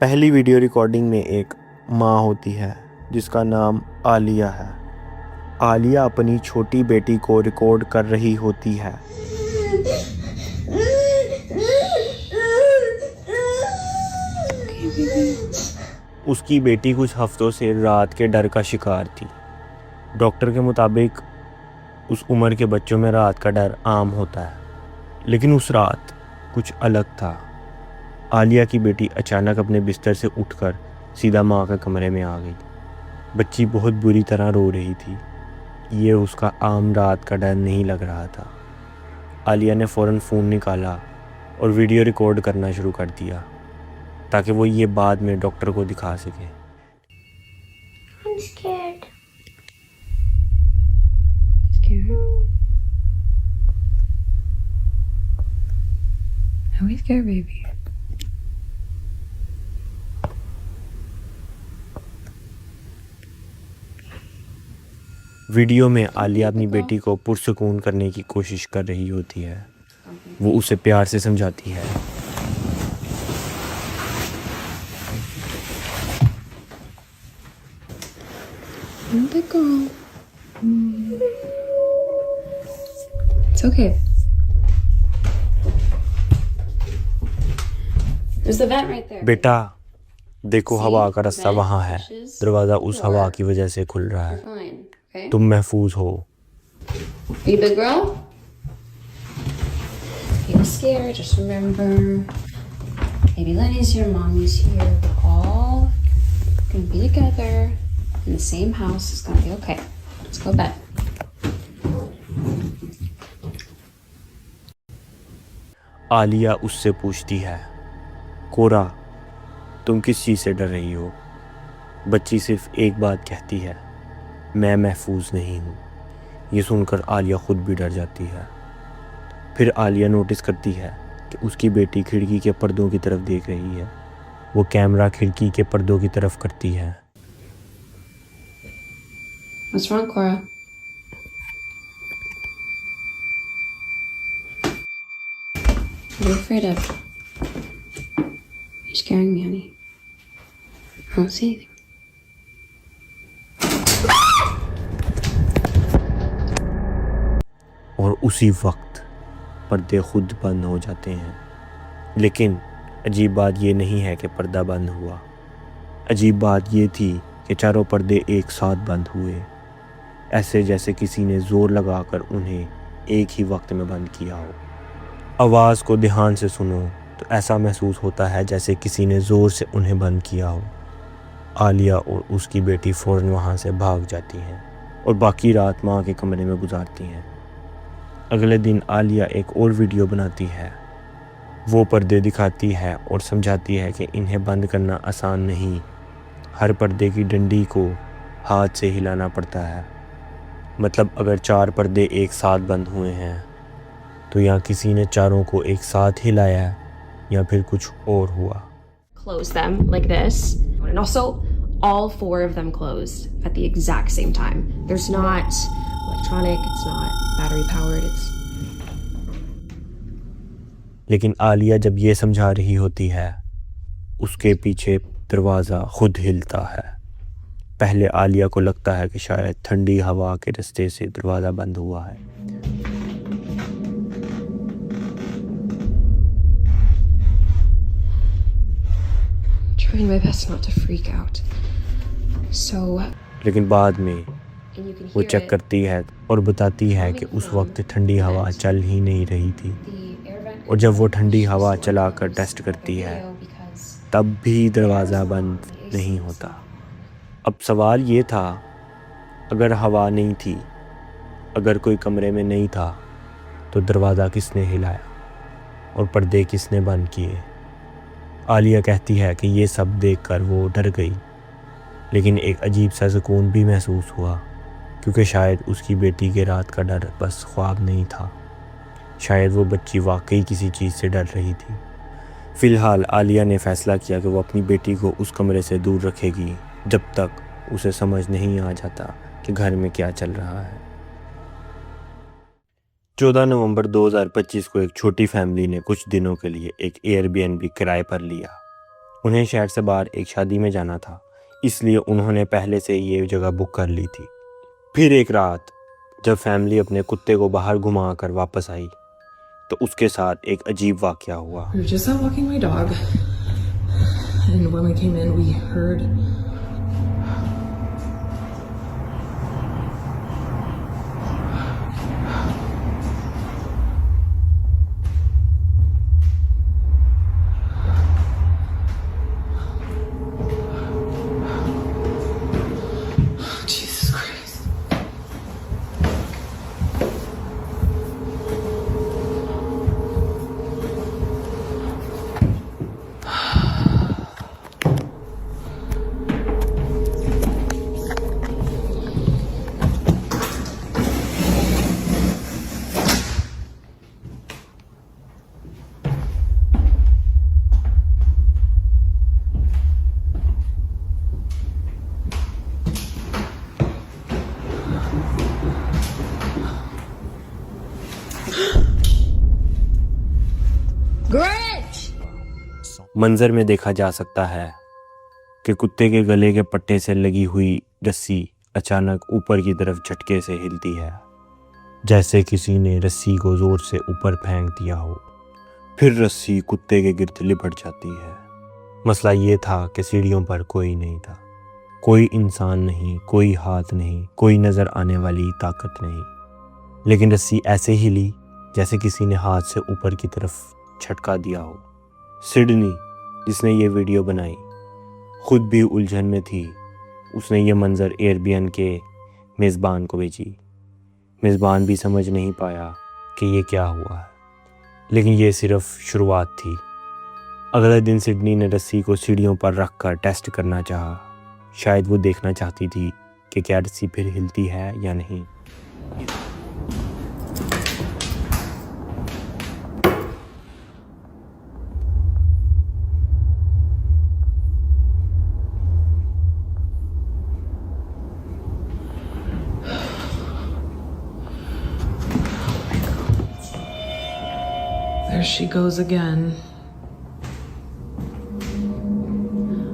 पहली video recording में एक माँ होती है जिसका नाम आलिया है। आलिया अपनी छोटी बेटी को रिकॉर्ड कर रही होती है। उसकी बेटी कुछ हफ्तों से रात के डर का शिकार थी। डॉक्टर के मुताबिक उस उम्र के बच्चों में रात का डर आम होता है, लेकिन उस रात कुछ अलग था। आलिया की बेटी अचानक अपने बिस्तर से उठकर सीधा माँ के कमरे में आ गई। बच्ची बहुत बुरी तरह रो रही थी। ये उसका आम रात का डर नहीं लग रहा था। आलिया ने फ़ौरन फ़ोन निकाला और वीडियो रिकॉर्ड करना शुरू कर दिया ताकि वो ये बाद में डॉक्टर को दिखा सके। I'm scared. Scared? Are we scared, baby? Video में आलिया अपनी बेटी को पुरसुकून करने की कोशिश कर रही होती है। वो उसे प्यार से समझाती है। Let go. It's okay. There's the vent right there. बेटा देखो, हवा का रास्ता वहाँ है। दरवाज़ा उस हवा की वजह से खुल रहा है। Fine. Okay. तुम महफूज हो। Be a big girl. Feel scared. Just remember, baby Lenny's here, mommy's here. We're all gonna be together in the same house. It's gonna be okay. Let's go to bed. Alia उससे पूछती है, कोरा तुम किस चीज़ से डर रही हो? बच्ची सिर्फ एक बात कहती है, मैं महफूज नहीं हूँ। ये सुनकर आलिया खुद भी डर जाती है। फिर आलिया नोटिस करती है कि उसकी बेटी खिड़की के पर्दों की तरफ देख रही है। वो कैमरा खिड़की के पर्दों की तरफ करती है। What's wrong, Cora? What are you afraid of? You're scaring me, honey. I don't see anything. और उसी वक्त पर्दे खुद बंद हो जाते हैं। लेकिन अजीब बात ये नहीं है कि पर्दा बंद हुआ। अजीब बात ये थी कि चारों पर्दे एक साथ बंद हुए, ऐसे जैसे किसी ने ज़ोर लगाकर उन्हें एक ही वक्त में बंद किया हो। आवाज़ को ध्यान से सुनो तो ऐसा महसूस होता है जैसे किसी ने ज़ोर से उन्हें बंद किया हो। आलिया और उसकी बेटी फ़ौरन वहाँ से भाग जाती हैं और बाकी रात माँ के कमरे में गुजारती हैं। अगले दिन आलिया एक और वीडियो बनाती है। वो पर्दे दिखाती है और समझाती है कि इन्हें बंद करना आसान नहीं। हर पर्दे की डंडी को हाथ से हिलाना पड़ता है। मतलब अगर 4 पर्दे एक साथ बंद हुए हैं तो या किसी ने चारों को एक साथ हिलाया या फिर कुछ और हुआ। Close them like this, and also all 4 of them closed at the exact same time. There's not electronic, it's not battery powered, it's लेकिन आलिया जब ये समझा रही होती है, उसके पीछे दरवाज़ा खुद हिलता है। पहले आलिया को लगता है कि शायद ठंडी हवा के रास्ते से दरवाज़ा बंद हुआ है। Trying my best not to freak out. So, लेकिन बाद में and you can वो hear चेक it. करती है और बताती है कि उस वक्त ठंडी हवा चल ही नहीं रही थी। The air vent और जब वो ठंडी हवा चलाकर टेस्ट करती है because तब भी दरवाज़ा बंद नहीं होता। अब सवाल ये था, अगर हवा नहीं थी, अगर कोई कमरे में नहीं था, तो दरवाज़ा किसने हिलाया और पर्दे किसने बंद किए? आलिया कहती है कि ये सब देखकर वो डर गई, लेकिन एक अजीब सा सुकून भी महसूस हुआ, क्योंकि शायद उसकी बेटी के रात का डर बस ख्वाब नहीं था। शायद वो बच्ची वाकई किसी चीज़ से डर रही थी। फ़िलहाल आलिया ने फ़ैसला किया कि वो अपनी बेटी को उस कमरे से दूर रखेगी जब तक उसे समझ नहीं आ जाता कि घर में क्या चल रहा है। 14 नवंबर 2025 को एक छोटी फैमिली ने कुछ दिनों के लिए एक एयरबीएनबी किराए पर लिया। उन्हें शहर से बाहर एक शादी में जाना था, इसलिए उन्होंने पहले से ये जगह बुक कर ली थी। फिर एक रात जब फैमिली अपने कुत्ते को बाहर घुमा कर वापस आई तो उसके साथ एक अजीब वाकया हुआ। We were just out walking my dog, and when we came in, we heard Jesus Christ. मंजर में देखा जा सकता है कि कुत्ते के गले के पट्टे से लगी हुई रस्सी अचानक ऊपर की तरफ झटके से हिलती है, जैसे किसी ने रस्सी को जोर से ऊपर फेंक दिया हो। फिर रस्सी कुत्ते के गिर्द लिपट जाती है। मसला ये था कि सीढ़ियों पर कोई नहीं था, कोई इंसान नहीं, कोई हाथ नहीं, कोई नज़र आने वाली ताकत नहीं, लेकिन रस्सी ऐसे हिली जैसे किसी ने हाथ से ऊपर की तरफ झटका दिया हो। सिडनी, जिसने ये वीडियो बनाई, खुद भी उलझन में थी। उसने ये मंज़र एयरबीएन के मेज़बान को भेजी। मेज़बान भी समझ नहीं पाया कि ये क्या हुआ है, लेकिन ये सिर्फ शुरुआत थी। अगले दिन सिडनी ने रस्सी को सीढ़ियों पर रख कर टेस्ट करना चाहा। शायद वो देखना चाहती थी कि क्या रस्सी फिर हिलती है या नहीं। There she goes again.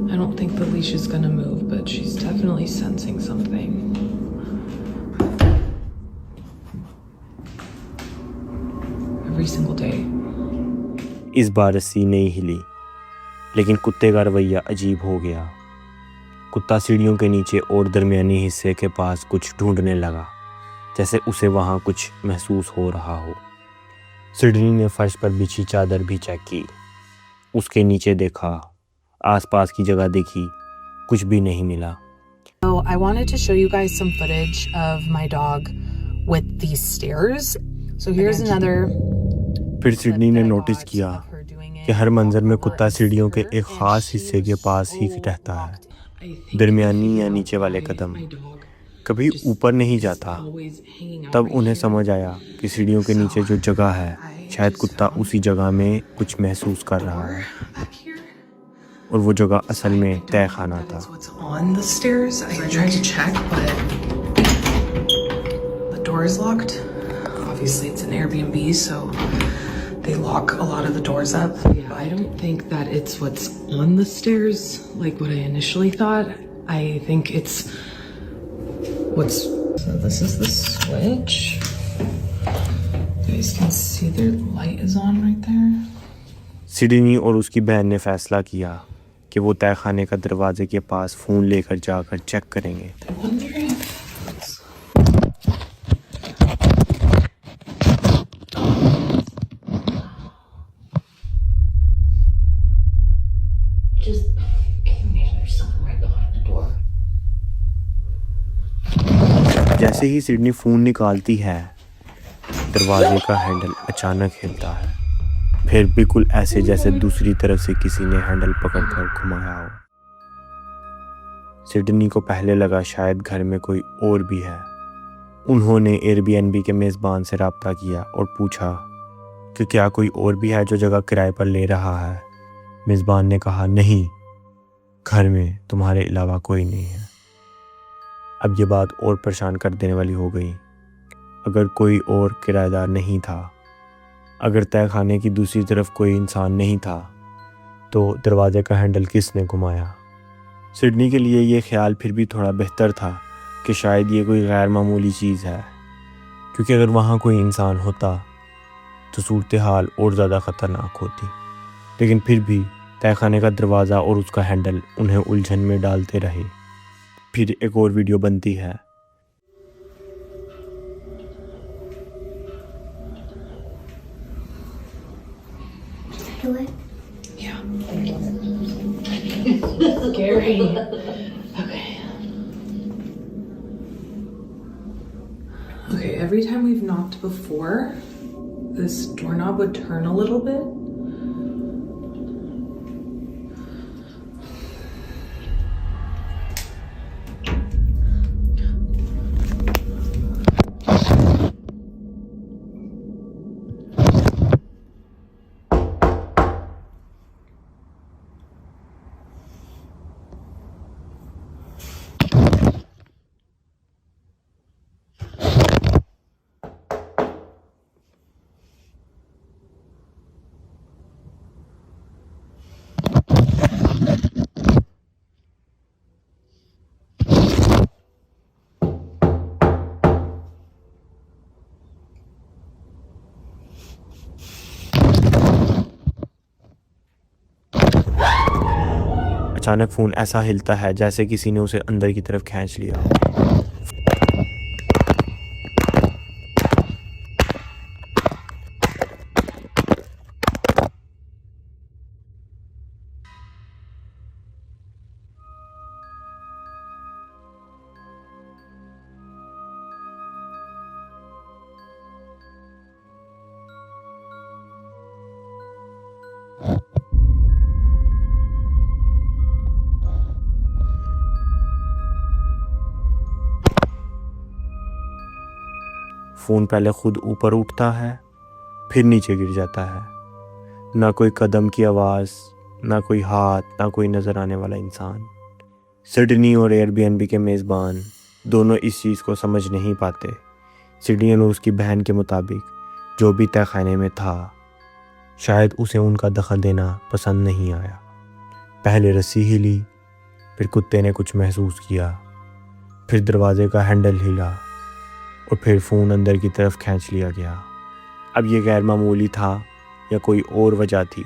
I don't think the leash is gonna move, but she's definitely sensing something. Every single day. इस बार रस्सी नहीं हिली, लेकिन कुत्ते का रवैया अजीब हो गया। कुत्ता सीढ़ियों के नीचे और दरमियानी हिस्से के पास कुछ ढूंढने लगा, जैसे उसे वहाँ कुछ महसूस हो रहा हो। सिडनी ने फर्श पर बिछी चादर भी चेक की, उसके नीचे देखा, आसपास की जगह देखी, कुछ भी नहीं मिला। So I wanted to show you guys some footage of my dog with these stairs. So here's another. फिर सिडनी ने नोटिस किया कि हर मंजर में कुत्ता सीढ़ियों के एक ख़ास हिस्से के पास ही रहता है, दरमियानी या नीचे वाले कदम, कभी ऊपर नहीं जाता। तब उन्हें समझ आया कि सीढ़ियों के नीचे जो जगह है, शायद कुत्ता उसी जगह में कुछ महसूस कर रहा है, और वो जगह असल में तय खाना था। On the stairs, I tried to check, but the door is locked. Obviously, it's an Airbnb, so they lock a lot of the doors up. Yeah, I don't think that it's what's on the stairs, like what I initially thought. I think it's what's. So this is the switch. You guys can see the light is on right there. Sydney और उसकी बहन ने फैसला किया कि वो तहखाने का दरवाजे के पास फ़ोन लेकर जाकर चेक करेंगे। I wonder if. जैसे ही सिडनी फ़ोन निकालती है, दरवाजे का हैंडल अचानक हिलता है, फिर बिल्कुल ऐसे जैसे दूसरी तरफ से किसी ने हैंडल पकड़कर घुमाया हो। सिडनी को पहले लगा शायद घर में कोई और भी है। उन्होंने एयरबीएनबी के मेज़बान से रब्ता किया और पूछा कि क्या कोई और भी है जो जगह किराए पर ले रहा है। मेज़बान ने कहा, नहीं, घर में तुम्हारे अलावा कोई नहीं है। अब ये बात और परेशान कर देने वाली हो गई। अगर कोई और किराएदार नहीं था, अगर तहखाने की दूसरी तरफ कोई इंसान नहीं था, तो दरवाजे का हैंडल किसने घुमाया। सिडनी के लिए ये ख्याल फिर भी थोड़ा बेहतर था कि शायद ये कोई गैर मामूली चीज़ है, क्योंकि अगर वहाँ कोई इंसान होता तो सूरत हाल और ज़्यादा ख़तरनाक होती। लेकिन फिर भी तहखाने का दरवाज़ा और उसका हैंडल उन्हें उलझन में डालते रहे। फिर एक और वीडियो बनती है। Do it. Scary. Okay. Okay, every time we've knocked before, this doorknob would turn a little bit. अचानक फ़ोन ऐसा हिलता है जैसे किसी ने उसे अंदर की तरफ खींच लिया। फ़ोन पहले खुद ऊपर उठता है, फिर नीचे गिर जाता है। ना कोई कदम की आवाज़, ना कोई हाथ, ना कोई नज़र आने वाला इंसान। सिडनी और एयरबीएनबी के मेज़बान दोनों इस चीज़ को समझ नहीं पाते। सिडनी और उसकी बहन के मुताबिक जो भी तहखाने में था, शायद उसे उनका दखल देना पसंद नहीं आया। पहले रस्सी हिली, फिर कुत्ते ने कुछ महसूस किया, फिर दरवाजे का हैंडल हिला और फिर फ़ोन अंदर की तरफ खींच लिया गया। अब ये गैर मामूली था या कोई और वजह थी,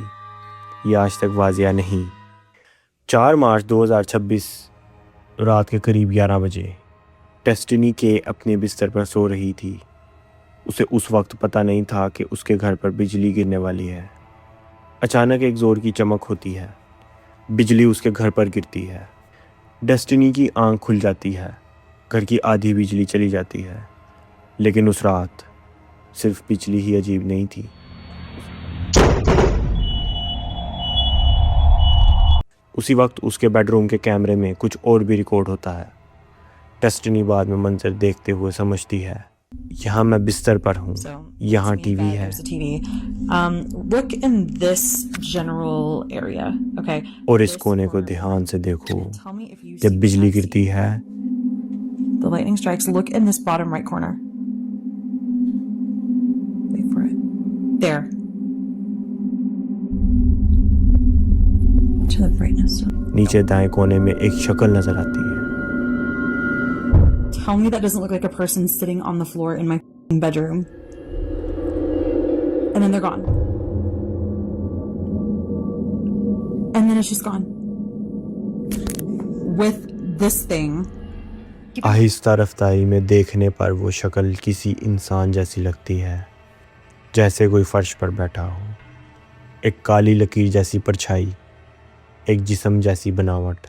ये आज तक वाज़िया नहीं। 4 मार्च 2026 रात के करीब 11 बजे डेस्टिनी के अपने बिस्तर पर सो रही थी। उसे उस वक्त पता नहीं था कि उसके घर पर बिजली गिरने वाली है। अचानक एक ज़ोर की चमक होती है, बिजली उसके घर पर गिरती है। डेस्टिनी की आंख खुल जाती है, घर की आधी बिजली चली जाती है। लेकिन उस रात सिर्फ बिजली ही अजीब नहीं थी। उसी वक्त उसके बेडरूम के कैमरे में कुछ और भी रिकॉर्ड होता है। डेस्टिनी बाद में मंजर देखते हुए समझती है, यहाँ मैं बिस्तर पर हूँ, यहाँ टीवी है। Look in this general area, okay? और इस कोने को ध्यान से देखो। Tell me if you जब see बिजली that गिरती है, the lightning strikes. Look in this bottom right corner. Wait for it. There. To the brightness. नीचे दाएं कोने में एक शक्ल नजर आती है। Tell me that doesn't look like a person sitting on the floor in my bedroom. And then they're gone. And then it's just gone. With this thing. आहिस्ता रफ्तारी में देखने पर वो शक्ल किसी इंसान जैसी लगती है, जैसे कोई फर्श पर बैठा हो। एक काली लकीर जैसी परछाई, एक जिस्म जैसी बनावट।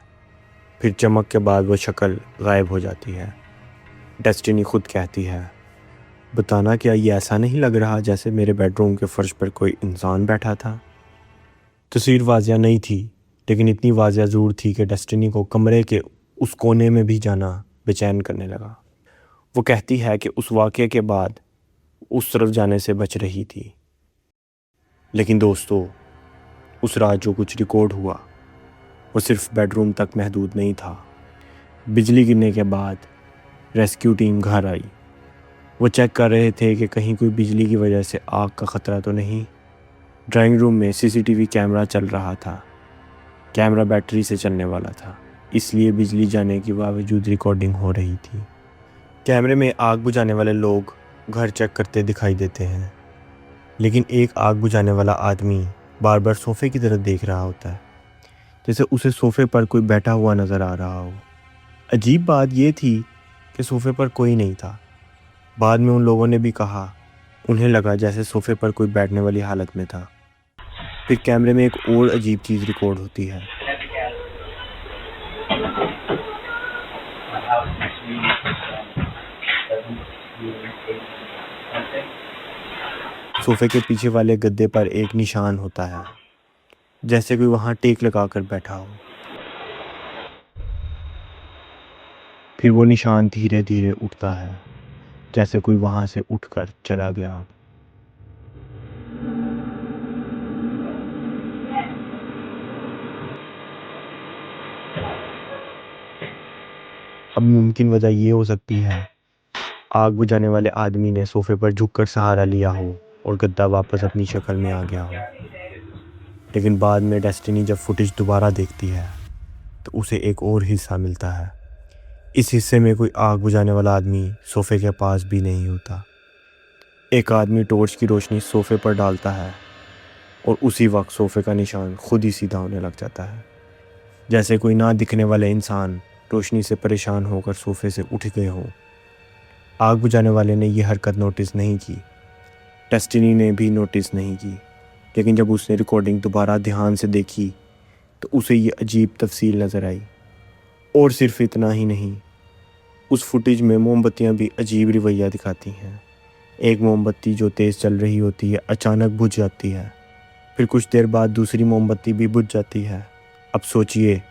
फिर चमक के बाद वो शक्ल गायब हो जाती है। डेस्टिनी खुद कहती है, बताना क्या ये ऐसा नहीं लग रहा जैसे मेरे बेडरूम के फर्श पर कोई इंसान बैठा था। तस्वीर वाज़िया नहीं थी, लेकिन इतनी वाज़िया ज़रूर थी कि डेस्टिनी को कमरे के उस कोने में भी जाना बेचैन करने लगा। वो कहती है कि उस वाक़े के बाद उस तरफ जाने से बच रही थी। लेकिन दोस्तों, उस रात जो कुछ रिकॉर्ड हुआ वो सिर्फ बेडरूम तक महदूद नहीं था। बिजली गिरने के बाद रेस्क्यू टीम घर आई। वो चेक कर रहे थे कि कहीं कोई बिजली की वजह से आग का ख़तरा तो नहीं। ड्राइंग रूम में सीसीटीवी कैमरा चल रहा था, कैमरा बैटरी से चलने वाला था, इसलिए बिजली जाने के बावजूद रिकॉर्डिंग हो रही थी। कैमरे में आग बुझाने वाले लोग घर चेक करते दिखाई देते हैं, लेकिन एक आग बुझाने वाला आदमी बार बार सोफ़े की तरफ देख रहा होता है, जैसे उसे सोफ़े पर कोई बैठा हुआ नज़र आ रहा हो। अजीब बात यह थी कि सोफ़े पर कोई नहीं था। बाद में उन लोगों ने भी कहा उन्हें लगा जैसे सोफ़े पर कोई बैठने वाली हालत में था। फिर कैमरे में एक और अजीब चीज़ रिकॉर्ड होती है। सोफ़े के पीछे वाले गद्दे पर एक निशान होता है, जैसे कोई वहाँ टेक लगाकर बैठा हो। फिर वो निशान धीरे धीरे उठता है, जैसे कोई वहाँ से उठकर चला गया। अब मुमकिन वजह ये हो सकती है आग बुझाने वाले आदमी ने सोफ़े पर झुककर सहारा लिया हो और गद्दा वापस अपनी शक्ल में आ गया हो। लेकिन बाद में डेस्टिनी जब फुटेज दोबारा देखती है तो उसे एक और हिस्सा मिलता है। इस हिस्से में कोई आग बुझाने वाला आदमी सोफ़े के पास भी नहीं होता। एक आदमी टॉर्च की रोशनी सोफ़े पर डालता है और उसी वक्त सोफ़े का निशान खुद ही सीधा होने लग जाता है, जैसे कोई ना दिखने वाले इंसान रोशनी से परेशान होकर सोफ़े से उठ गए हों। आग बुझाने वाले ने यह हरकत नोटिस नहीं की, डेस्टिनी ने भी नोटिस नहीं की, लेकिन जब उसने रिकॉर्डिंग दोबारा ध्यान से देखी तो उसे ये अजीब तफसील नज़र आई। और सिर्फ इतना ही नहीं, उस फुटेज में मोमबत्तियाँ भी अजीब रवैया दिखाती हैं। एक मोमबत्ती जो तेज़ चल रही होती है अचानक बुझ जाती है, फिर कुछ देर बाद दूसरी मोमबत्ती भी बुझ जाती है। अब सोचिए,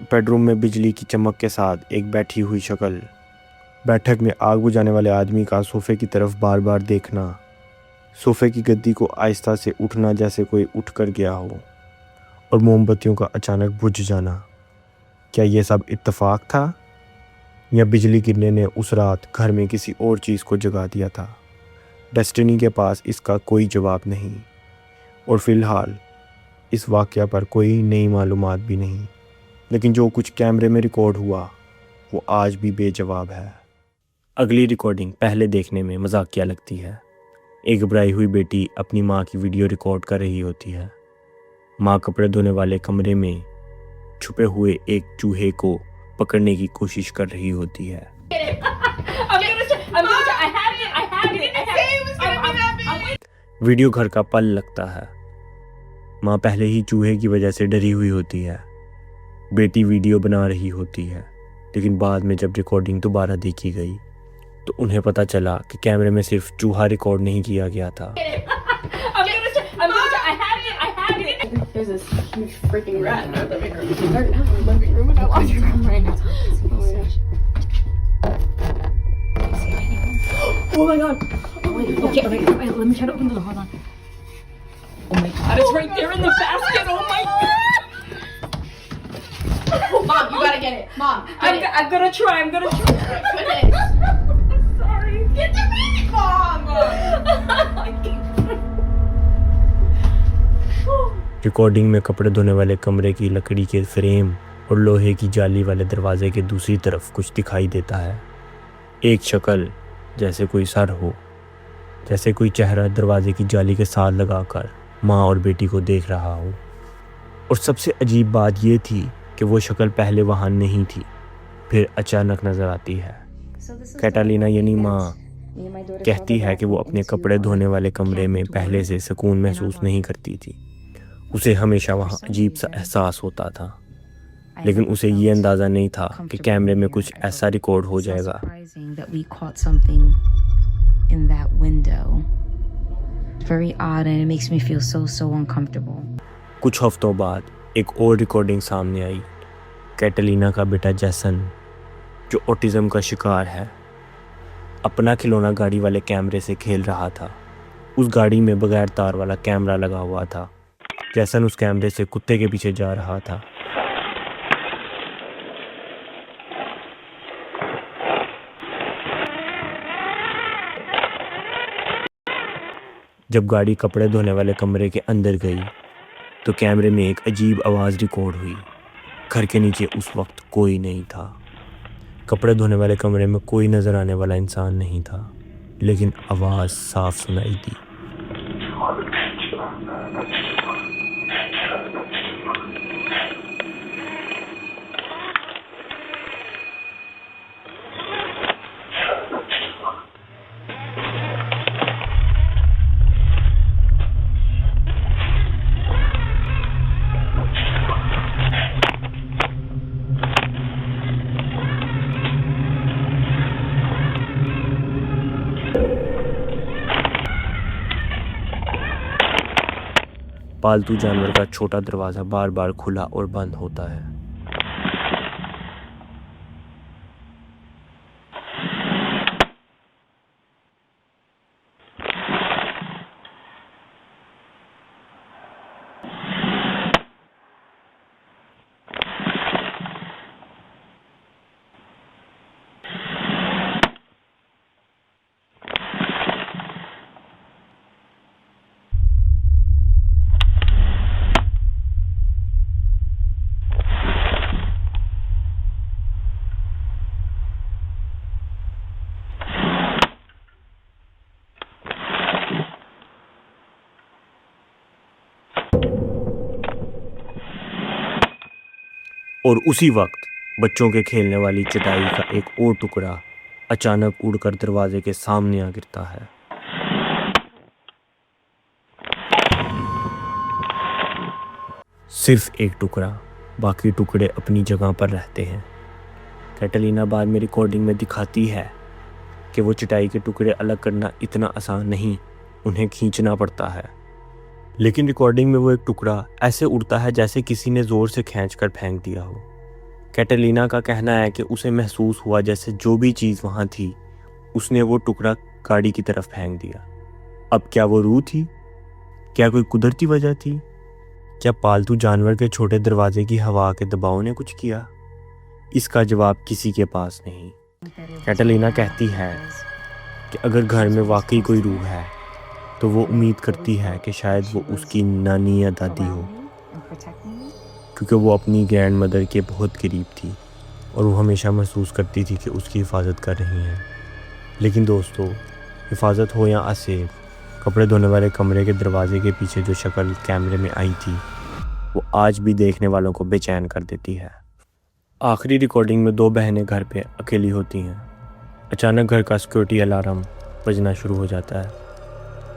बेडरूम में बिजली की चमक के साथ एक बैठी हुई शक्ल, बैठक में आग बुझाने वाले आदमी का सोफ़े की तरफ बार बार देखना, सोफ़े की गद्दी को आहिस्ता से उठना जैसे कोई उठ कर गया हो, और मोमबत्तियों का अचानक बुझ जाना। क्या ये सब इत्तेफाक था या बिजली गिरने ने उस रात घर में किसी और चीज़ को जगा दिया था? डेस्टिनी के पास इसका कोई जवाब नहीं, और फ़िलहाल इस वाक़या पर कोई नई मालूमात भी नहीं। लेकिन जो कुछ कैमरे में रिकॉर्ड हुआ वो आज भी बेजवाब है। अगली रिकॉर्डिंग पहले देखने में मजाकिया लगती है। एक घबराई हुई बेटी अपनी माँ की वीडियो रिकॉर्ड कर रही होती है। माँ कपड़े धोने वाले कमरे में छुपे हुए एक चूहे को पकड़ने की कोशिश कर रही होती है। वीडियो घर का पल लगता है। माँ पहले ही चूहे की वजह से डरी हुई होती है। बेटी वीडियो बना रही होती है, लेकिन बाद में जब रिकॉर्डिंग दोबारा देखी गई तो उन्हें पता चला कि कैमरे में सिर्फ चूहा रिकॉर्ड नहीं किया गया था। There's this huge freaking rat in our living room. It's dark now in the living room, and I locked your room right now. Oh my gosh. Oh my god. Oh my god. Okay, wait, let me try to open the door. Hold on. Oh my god, it's right there in the basket. Oh my god. Mom, you gotta get it. Mom, I'm gonna try. I'm gonna try. Goodness. I'm sorry. Get the baby, Mom. Recording में कपड़े धोने वाले कमरे की लकड़ी के frame और लोहे की जाली वाले दरवाजे के दूसरी तरफ कुछ दिखाई देता है। एक शक्ल, जैसे कोई सर हो, जैसे कोई चेहरा दरवाजे की जाली के साथ लगाकर माँ और बेटी को देख रहा हो। और सबसे अजीब बात ये थी कि वो शक्ल पहले वहाँ नहीं थी, फिर अचानक नज़र आती है। कैटालिना यानी माँ कहती है कि वो अपने कपड़े धोने वाले कमरे में पहले से सुकून महसूस नहीं करती थी। उसे हमेशा वहाँ अजीब सा एहसास होता था, लेकिन उसे ये अंदाज़ा नहीं था कि कैमरे में कुछ ऐसा रिकॉर्ड हो जाएगा। कुछ हफ्तों बाद एक और रिकॉर्डिंग सामने आई। कैटलीना का बेटा जैसन, जो ऑटिज़म का शिकार है, अपना खिलौना गाड़ी वाले कैमरे से खेल रहा था। उस गाड़ी में बगैर तार वाला कैमरा लगा हुआ था। जैसन उस कैमरे से कुत्ते के पीछे जा रहा था। जब गाड़ी कपड़े धोने वाले कमरे के अंदर गई तो कैमरे में एक अजीब आवाज़ रिकॉर्ड हुई। घर के नीचे उस वक्त कोई नहीं था। कपड़े धोने वाले कमरे में कोई नज़र आने वाला इंसान नहीं था, लेकिन आवाज़ साफ सुनाई दी। पालतू जानवर का छोटा दरवाज़ा बार बार खुला और बंद होता है। और उसी वक्त बच्चों के खेलने वाली चटाई का एक और टुकड़ा अचानक उड़कर दरवाजे के सामने आ गिरता है। सिर्फ एक टुकड़ा, बाकी टुकड़े अपनी जगह पर रहते हैं। कैटलीना बाद में रिकॉर्डिंग में दिखाती है कि वो चटाई के टुकड़े अलग करना इतना आसान नहीं, उन्हें खींचना पड़ता है। लेकिन रिकॉर्डिंग में वो एक टुकड़ा ऐसे उड़ता है जैसे किसी ने ज़ोर से खींचकर फेंक दिया हो। कैटलीना का कहना है कि उसे महसूस हुआ जैसे जो भी चीज़ वहाँ थी उसने वो टुकड़ा गाड़ी की तरफ फेंक दिया। अब क्या वो रूह थी? क्या कोई कुदरती वजह थी? क्या पालतू जानवर के छोटे दरवाजे की हवा के दबाव ने कुछ किया? इसका जवाब किसी के पास नहीं। कैटलीना कहती है कि अगर घर में वाकई कोई रूह है तो वो उम्मीद करती है कि शायद वो उसकी नानी या दादी हो, क्योंकि वो अपनी ग्रैंड मदर के बहुत करीब थी और वो हमेशा महसूस करती थी कि उसकी हिफाजत कर रही हैं। लेकिन दोस्तों, हिफाजत हो या आसेब, कपड़े धोने वाले कमरे के दरवाजे के पीछे जो शक्ल कैमरे में आई थी वो आज भी देखने वालों को बेचैन कर देती है। आखिरी रिकॉर्डिंग में 2 बहनें घर पे अकेली होती हैं। अचानक घर का सिक्योरिटी अलार्म बजना शुरू हो जाता है।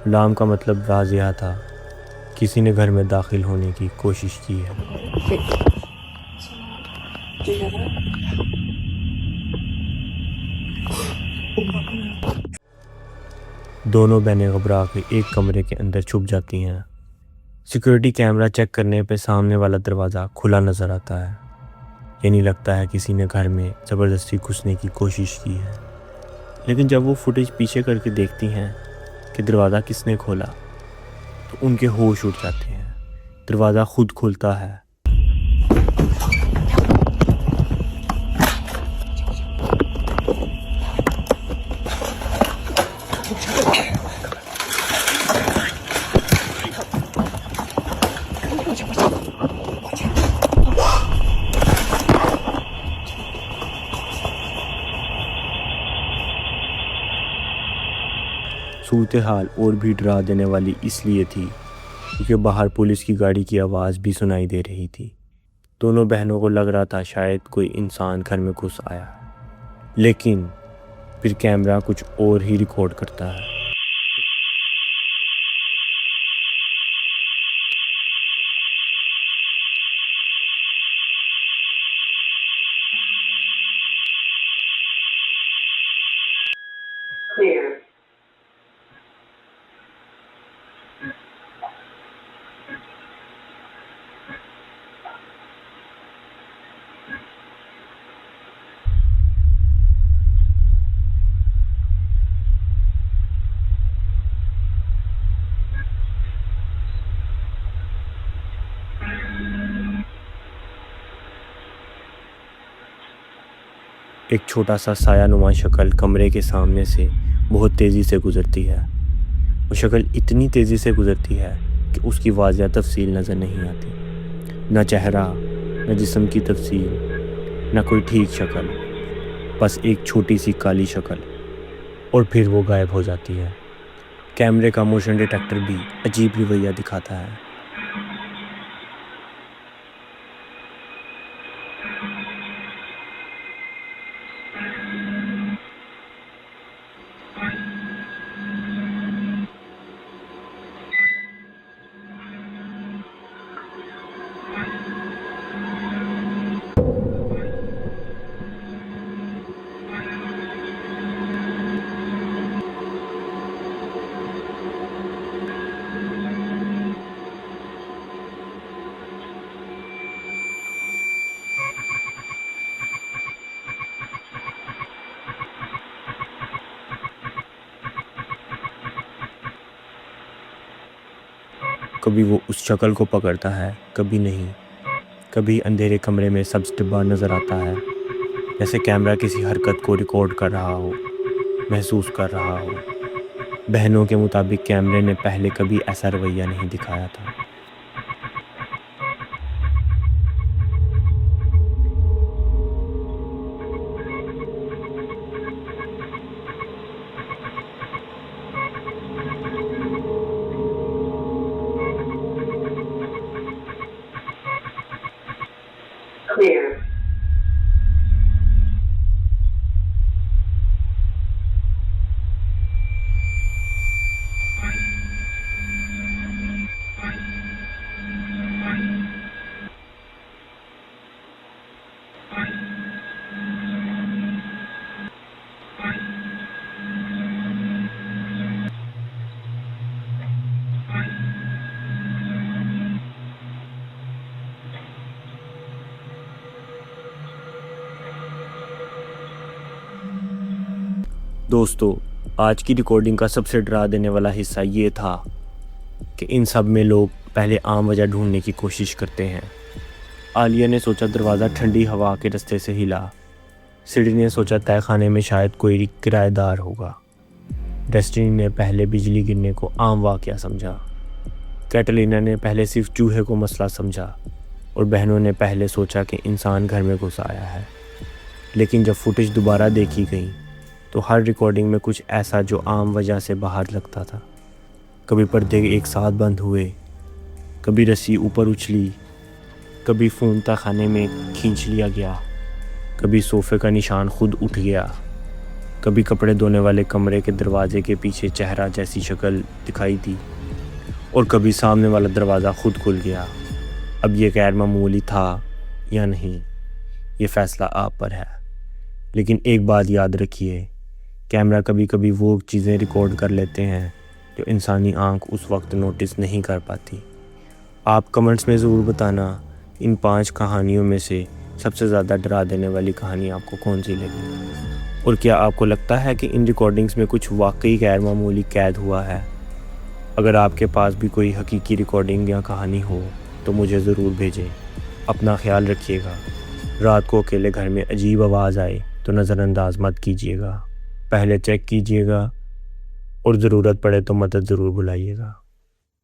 अलार्म का मतलब वाज़िह था, किसी ने घर में दाखिल होने की कोशिश की है। दोनों बहनें घबरा के एक कमरे के अंदर छुप जाती हैं। सिक्योरिटी कैमरा चेक करने पे सामने वाला दरवाज़ा खुला नज़र आता है, यानी लगता है किसी ने घर में ज़बरदस्ती घुसने की कोशिश की है। लेकिन जब वो फुटेज पीछे करके देखती हैं कि दरवाज़ा किसने खोला तो उनके होश उड़ जाते हैं। दरवाज़ा खुद खुलता है। सूरत हाल और भी डरा देने वाली इसलिए थी क्योंकि बाहर पुलिस की गाड़ी की आवाज़ भी सुनाई दे रही थी। दोनों बहनों को लग रहा था शायद कोई इंसान घर में घुस आया, लेकिन फिर कैमरा कुछ और ही रिकॉर्ड करता है। एक छोटा सा सायानुमा शक्ल कमरे के सामने से बहुत तेज़ी से गुजरती है। वो शक्ल इतनी तेज़ी से गुजरती है कि उसकी वाज़िया तफसील नज़र नहीं आती, न चेहरा, न जिस्म की तफसील, न कोई ठीक शक्ल, बस एक छोटी सी काली शक्ल, और फिर वो गायब हो जाती है। कैमरे का मोशन डिटेक्टर भी अजीब रवैया दिखाता है। कभी वो उस शक्ल को पकड़ता है, कभी नहीं। कभी अंधेरे कमरे में सब्ज़ डिब्बा नज़र आता है, जैसे कैमरा किसी हरकत को रिकॉर्ड कर रहा हो, महसूस कर रहा हो। बहनों के मुताबिक कैमरे ने पहले कभी ऐसा रवैया नहीं दिखाया था। Clear. दोस्तों, आज की रिकॉर्डिंग का सबसे डरा देने वाला हिस्सा ये था कि इन सब में लोग पहले आम वजह ढूंढने की कोशिश करते हैं। आलिया ने सोचा दरवाज़ा ठंडी हवा के रास्ते से हिला। सिडी ने सोचा तहखाने में शायद कोई किराएदार होगा। डेस्टिनी ने पहले बिजली गिरने को आम वाक़या समझा। कैटलीना ने पहले सिर्फ चूहे को मसला समझा, और बहनों ने पहले सोचा कि इंसान घर में घुस आया है। लेकिन जब फुटेज दोबारा देखी गई तो हर रिकॉर्डिंग में कुछ ऐसा जो आम वजह से बाहर लगता था। कभी पर्दे एक साथ बंद हुए, कभी रस्सी ऊपर उछली, कभी फ़ोन तहखाने में खींच लिया गया, कभी सोफ़े का निशान खुद उठ गया, कभी कपड़े धोने वाले कमरे के दरवाजे के पीछे चेहरा जैसी शक्ल दिखाई दी, और कभी सामने वाला दरवाज़ा खुद खुल गया। अब ये गैर मामूली था या नहीं, ये फ़ैसला आप पर है। लेकिन एक बात याद रखिए, कैमरा कभी कभी वो चीज़ें रिकॉर्ड कर लेते हैं जो इंसानी आंख उस वक्त नोटिस नहीं कर पाती। आप कमेंट्स में ज़रूर बताना इन 5 कहानियों में से सबसे ज़्यादा डरा देने वाली कहानी आपको कौन सी लगी, और क्या आपको लगता है कि इन रिकॉर्डिंग्स में कुछ वाकई गैर मामूली कैद हुआ है। अगर आपके पास भी कोई हकीकी रिकॉर्डिंग या कहानी हो तो मुझे ज़रूर भेजें। अपना ख्याल रखिएगा। रात को अकेले घर में अजीब आवाज़ आए तो नज़रअंदाज मत कीजिएगा, पहले चेक कीजिएगा, और ज़रूरत पड़े तो मदद ज़रूर बुलाइएगा।